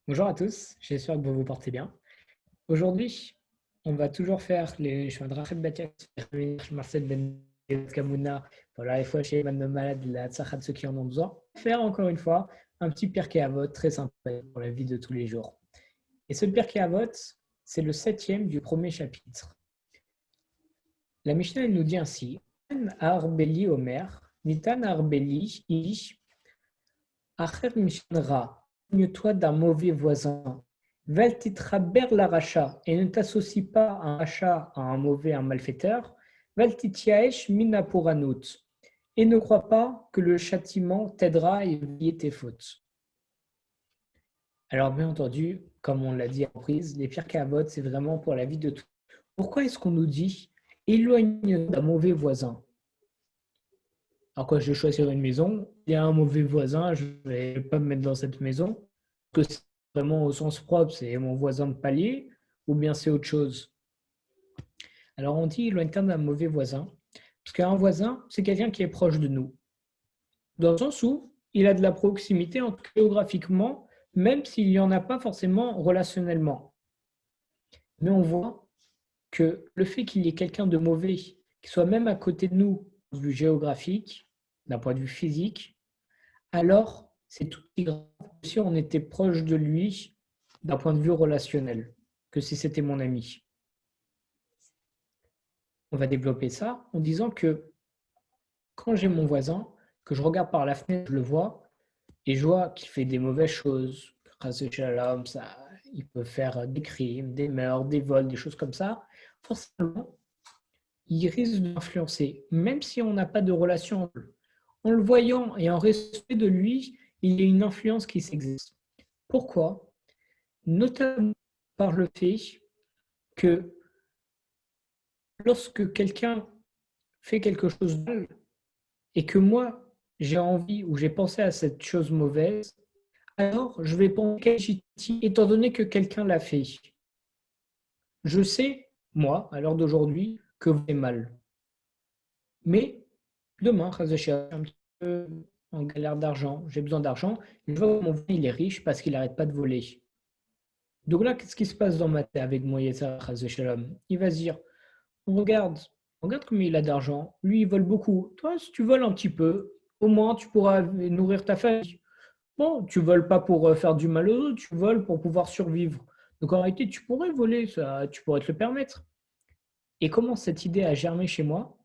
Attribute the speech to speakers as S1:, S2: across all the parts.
S1: Bonjour à tous, j'espère que vous vous portez bien. Aujourd'hui, on va toujours faire les chemins de Rachel Batia, Marcel Ben Kamouna, voilà, les fois chez Madame Malade, la Tzachad, ceux qui en ont besoin. Faire encore une fois un petit Pirkei Avot très sympa pour la vie de tous les jours. Et ce Pirkei Avot, c'est le 7e du premier chapitre. La Mishnah elle nous dit ainsi Arbeli Omer, Nitan Arbeli Ish, Acher Mishnra, éloigne-toi d'un mauvais voisin. Vel titraber la racha, et ne t'associe pas à un rachat, à un mauvais, un malfaiteur. Vel titiaesh mina puranut, et ne crois pas que le châtiment t'aidera à éviter tes fautes. Alors bien entendu, comme on l'a dit en prise, les pires cavotes, c'est vraiment pour la vie de tout. Pourquoi est-ce qu'on nous dit éloigne d'un mauvais voisin? Alors quand je vais choisir une maison, il y a un mauvais voisin, je ne vais pas me mettre dans cette maison. Que c'est vraiment au sens propre, c'est mon voisin de palier, ou bien c'est autre chose. Alors on dit éloigne-toi d'un mauvais voisin, parce qu'un voisin, c'est quelqu'un qui est proche de nous. Dans le sens où il a de la proximité géographiquement, même s'il n'y en a pas forcément relationnellement. Mais on voit que le fait qu'il y ait quelqu'un de mauvais, qui soit même à côté de nous, d'un point de vue géographique, d'un point de vue physique, alors c'est tout aussi grave si on était proche de lui d'un point de vue relationnel, que si c'était mon ami. On va développer ça en disant que quand j'ai mon voisin, que je regarde par la fenêtre, je le vois, et je vois qu'il fait des mauvaises choses, grâce shalom, ça, il peut faire des crimes, des meurtres, des vols, des choses comme ça, forcément, il risque d'influencer, même si on n'a pas de relation. En le voyant et en respect de lui, il y a une influence qui s'exerce. Pourquoi? Notamment par le fait que lorsque quelqu'un fait quelque chose de mal et que moi, j'ai envie ou j'ai pensé à cette chose mauvaise, alors je vais penser qu'elle est légitime étant donné que quelqu'un l'a fait. Je sais, moi, à l'heure d'aujourd'hui, que vous êtes mal. Mais demain, je suis un petit peu en galère d'argent, j'ai besoin d'argent, et je vois que mon voisin il est riche parce qu'il n'arrête pas de voler. Donc là, qu'est-ce qui se passe dans ma tête avec moi, Yetzirah Shalom? Il va se dire, regarde, regarde combien il a d'argent. Lui, il vole beaucoup. Toi, si tu voles un petit peu, au moins tu pourras nourrir ta famille. Bon, tu voles pas pour faire du mal aux autres, tu voles pour pouvoir survivre. Donc en réalité, tu pourrais voler, ça, tu pourrais te le permettre. Et comment cette idée a germé chez moi?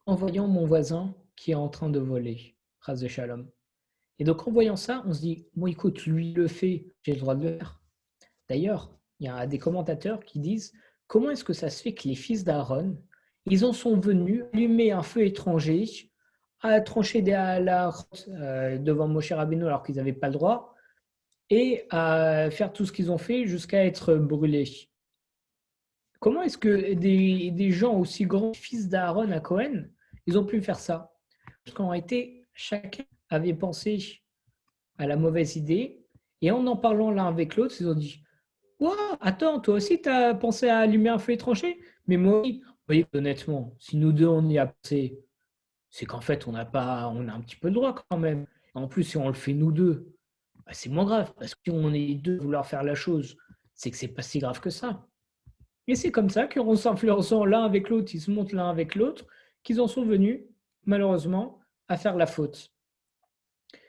S1: En voyant mon voisin qui est en train de voler. Ras de shalom. Et donc en voyant ça, on se dit, bon écoute, lui il le fait, j'ai le droit de le faire. D'ailleurs, il y a des commentateurs qui disent comment est-ce que ça se fait que les fils d'Aaron, ils en sont venus allumer un feu étranger, à trancher des halachot devant Moshe Rabbeinu alors qu'ils n'avaient pas le droit, et à faire tout ce qu'ils ont fait jusqu'à être brûlés. Comment est-ce que des gens aussi grands, fils d'Aaron à Cohen, ils ont pu faire ça? Parce qu'en réalité, chacun avait pensé à la mauvaise idée, et en parlant l'un avec l'autre, ils ont dit Ouah, attends, toi aussi, tu as pensé à allumer un feu étranger? Mais moi, oui. Oui, honnêtement, si nous deux, on y a pensé, c'est qu'en fait, on a un petit peu le droit quand même. En plus, si on le fait nous deux, bah, c'est moins grave, parce que si on est deux à vouloir faire la chose, c'est que c'est pas si grave que ça. Et c'est comme ça qu'en s'influençant l'un avec l'autre, ils se montent l'un avec l'autre, qu'ils en sont venus, malheureusement, à faire la faute.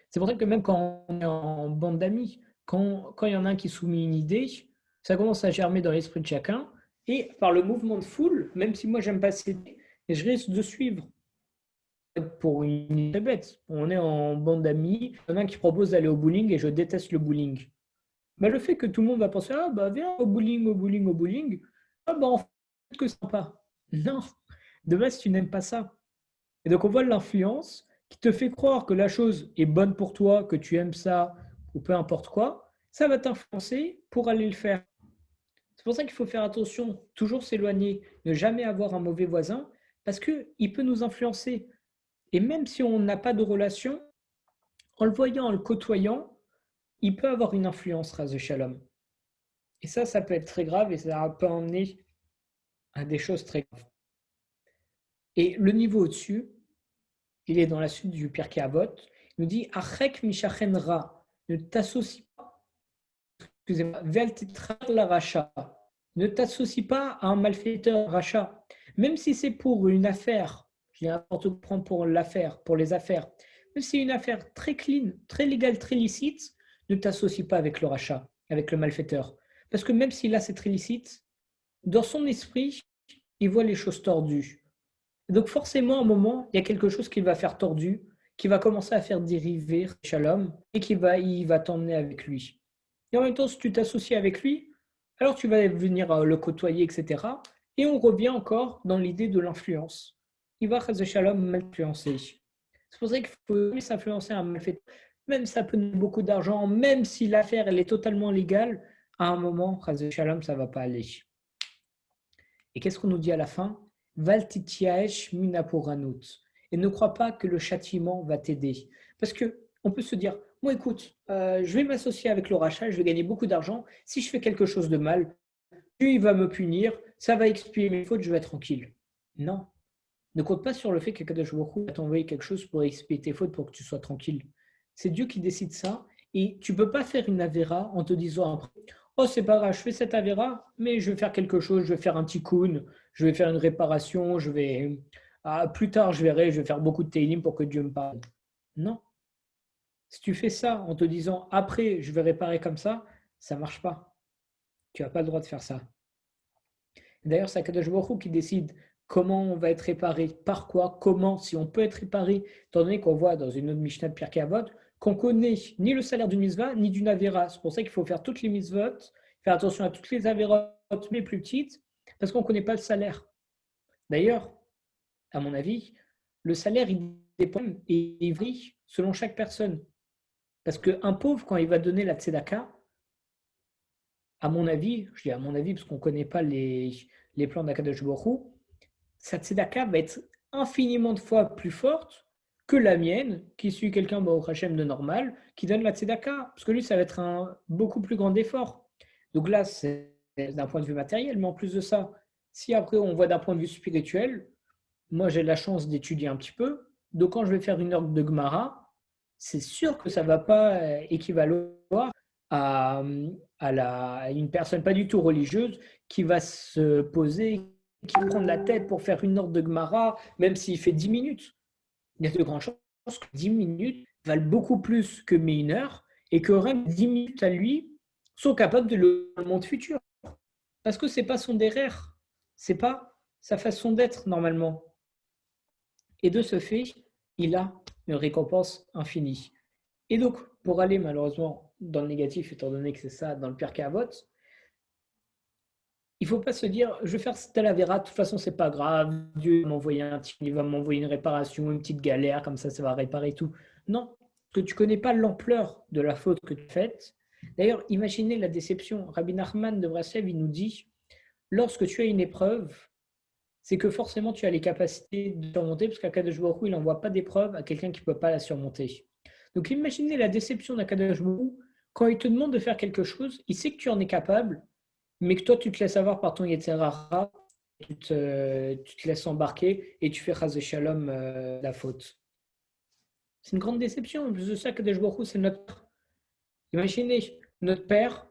S1: C'est pour ça que même quand on est en bande d'amis, quand il y en a un qui soumet une idée, ça commence à germer dans l'esprit de chacun, et par le mouvement de foule, même si moi j'aime pas cette idée, et je risque de suivre. Pour une idée bête, on est en bande d'amis, il y en a un qui propose d'aller au bowling et je déteste le bowling. Mais le fait que tout le monde va penser, ah bah viens au bowling, au bowling, au bowling, ah bah en fait que c'est sympa. Non, de base tu n'aimes pas ça. Et donc on voit l'influence qui te fait croire que la chose est bonne pour toi, que tu aimes ça, ou peu importe quoi, ça va t'influencer pour aller le faire. C'est pour ça qu'il faut faire attention, toujours s'éloigner, ne jamais avoir un mauvais voisin, parce qu'il peut nous influencer. Et même si on n'a pas de relation, en le voyant, en le côtoyant, il peut avoir une influence, Ras Shalom. Et ça peut être très grave et ça peut emmener à des choses très graves. Et le niveau au-dessus, il est dans la suite du Pirkei Avot, il nous dit Achek mishachen ra, ne t'associe pas excusez-moi, Vel titrar la racha. Ne t'associe pas à un malfaiteur rachat. Même si c'est pour une affaire, je dis n'importe quoi, prends pour l'affaire, pour les affaires. Même si c'est une affaire très clean, très légale, très licite, ne t'associe pas avec le rachat, avec le malfaiteur. Parce que même si là c'est très licite, dans son esprit, il voit les choses tordues. Donc forcément, à un moment, il y a quelque chose qui va faire tordu, qui va commencer à faire dériver Shalom et il va t'emmener avec lui. Et en même temps, si tu t'associes avec lui, alors tu vas venir le côtoyer, etc. Et on revient encore dans l'idée de l'influence. Il va, Chaz Shalom, m'influencer. C'est pour ça qu'il faut jamais s'influencer un malfaiteur. Même si ça peut donner beaucoup d'argent, même si l'affaire elle est totalement légale, à un moment, Chaz Shalom, ça ne va pas aller. Et qu'est-ce qu'on nous dit à la fin? Valtitiaesh minaporanut. Et ne crois pas que le châtiment va t'aider. Parce que on peut se dire, moi écoute, je vais m'associer avec le rachat, je vais gagner beaucoup d'argent. Si je fais quelque chose de mal, Dieu il va me punir, ça va expier mes fautes, je vais être tranquille. Non. Ne compte pas sur le fait que Kadosh Baruch Hu va t'envoyer quelque chose pour expier tes fautes pour que tu sois tranquille. C'est Dieu qui décide ça. Et tu ne peux pas faire une avéra en te disant après, oh c'est pas grave, je fais cette avéra, mais je vais faire quelque chose, je vais faire un tikkun, je vais faire une réparation, plus tard je verrai, je vais faire beaucoup de teilim pour que Dieu me parle. Non. Si tu fais ça en te disant après je vais réparer comme ça ne marche pas. Tu n'as pas le droit de faire ça. D'ailleurs, c'est Akadosh Baruch Hu qui décide comment on va être réparé, par quoi, comment, si on peut être réparé, étant donné qu'on voit dans une autre Mishnah de Pirkei Avot qu'on connaît ni le salaire d'une mitzvah ni d'une avéra. C'est pour ça qu'il faut faire toutes les mitzvot, faire attention à toutes les avérotes, mais plus petites, parce qu'on ne connaît pas le salaire. D'ailleurs, à mon avis, le salaire, il dépend et il varie selon chaque personne. Parce qu'un pauvre, quand il va donner la tzedaka, à mon avis, je dis à mon avis parce qu'on ne connaît pas les plans d'Akadosh Baruch Hu, sa tzedaka va être infiniment de fois plus forte que la mienne, qui suis quelqu'un au Hachem de normal, qui donne la tzedaka. Parce que lui, ça va être un beaucoup plus grand effort. Donc là, c'est d'un point de vue matériel, mais en plus de ça, si après on voit d'un point de vue spirituel, moi j'ai la chance d'étudier un petit peu. Donc quand je vais faire une ordre de Gemara, c'est sûr que ça ne va pas équivaloir à, à une personne pas du tout religieuse qui va se poser, qui va prendre la tête pour faire une ordre de Gemara, même s'il fait 10 minutes. Il y a de grandes chances que 10 minutes valent beaucoup plus que mes 1 heure et que même 10 minutes à lui sont capables de le monde futur. Parce que ce n'est pas son derrière, ce n'est pas sa façon d'être normalement. Et de ce fait, il a une récompense infinie. Et donc, pour aller malheureusement dans le négatif, étant donné que c'est ça dans le Pirkei Avot, il ne faut pas se dire je vais faire telle avéra, de toute façon c'est pas grave, Dieu va m'envoyer il va m'envoyer une réparation, une petite galère, comme ça va réparer tout. Non, parce que tu ne connais pas l'ampleur de la faute que tu fais. D'ailleurs, imaginez la déception. Rabbi Nachman de Breslev, il nous dit lorsque tu as une épreuve, c'est que forcément tu as les capacités de surmonter, parce qu'Akadosh Baruch Hu, il n'envoie pas d'épreuve à quelqu'un qui ne peut pas la surmonter. Donc imaginez la déception d'Akadosh Baruch Hu, quand il te demande de faire quelque chose, il sait que tu en es capable, mais que toi tu te laisses avoir par ton Yetzer Hara, tu te laisses embarquer et tu fais Chas Shalom la faute. C'est une grande déception. En plus de ça, Akadosh Baruch Hu, c'est notre... Imaginez, notre père,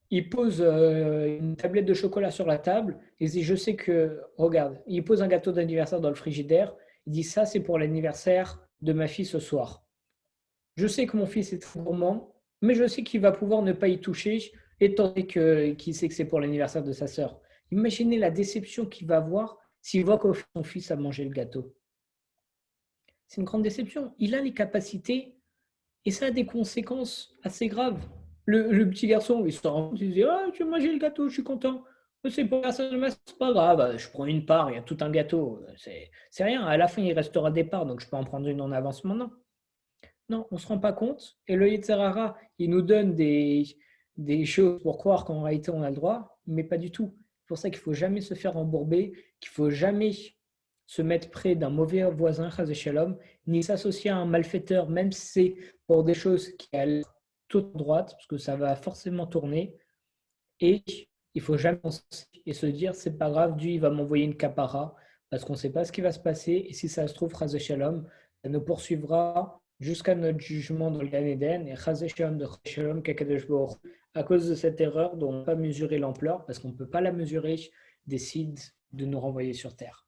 S1: il pose une tablette de chocolat sur la table et il dit, je sais que, regarde, il pose un gâteau d'anniversaire dans le frigidaire, il dit, ça c'est pour l'anniversaire de ma fille ce soir. Je sais que mon fils est très gourmand, mais je sais qu'il va pouvoir ne pas y toucher, étant donné qu'il sait que c'est pour l'anniversaire de sa sœur. Imaginez la déception qu'il va avoir s'il voit que son fils a mangé le gâteau. C'est une grande déception. Il a les capacités et ça a des conséquences assez graves. Le petit garçon, il se rend compte, il dit ah, tu as mangé le gâteau, je suis content. C'est pas, c'est pas grave, je prends une part, il y a tout un gâteau. C'est rien, à la fin, il restera des parts, donc je peux en prendre une en avance maintenant. Non, on ne se rend pas compte. Et le Yetzer Hara, il nous donne des choses pour croire qu'en réalité, on a le droit, mais pas du tout. C'est pour ça qu'il ne faut jamais se faire embourber, qu'il ne faut jamais se mettre près d'un mauvais voisin, Chas Shalom, ni s'associer à un malfaiteur, même si c'est pour des choses qui allaient toute droite, parce que ça va forcément tourner. Et il ne faut jamais penser et se dire, c'est pas grave, Dieu il va m'envoyer une capara, parce qu'on ne sait pas ce qui va se passer. Et si ça se trouve, Chas Shalom, ça nous poursuivra jusqu'à notre jugement dans le Gan Eden, et Chazé Shalom de Shalom Kakadosh Baruch Hu, à cause de cette erreur dont on n'a pas mesuré l'ampleur, parce qu'on ne peut pas la mesurer, décide de nous renvoyer sur Terre.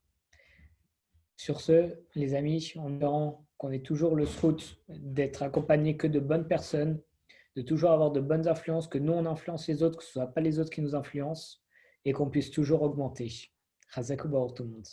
S1: Sur ce, les amis, en espérant qu'on ait toujours le srout d'être accompagné que de bonnes personnes, de toujours avoir de bonnes influences, que nous on influence les autres, que ce ne soit pas les autres qui nous influencent, et qu'on puisse toujours augmenter. Chazak Baruch tout le monde.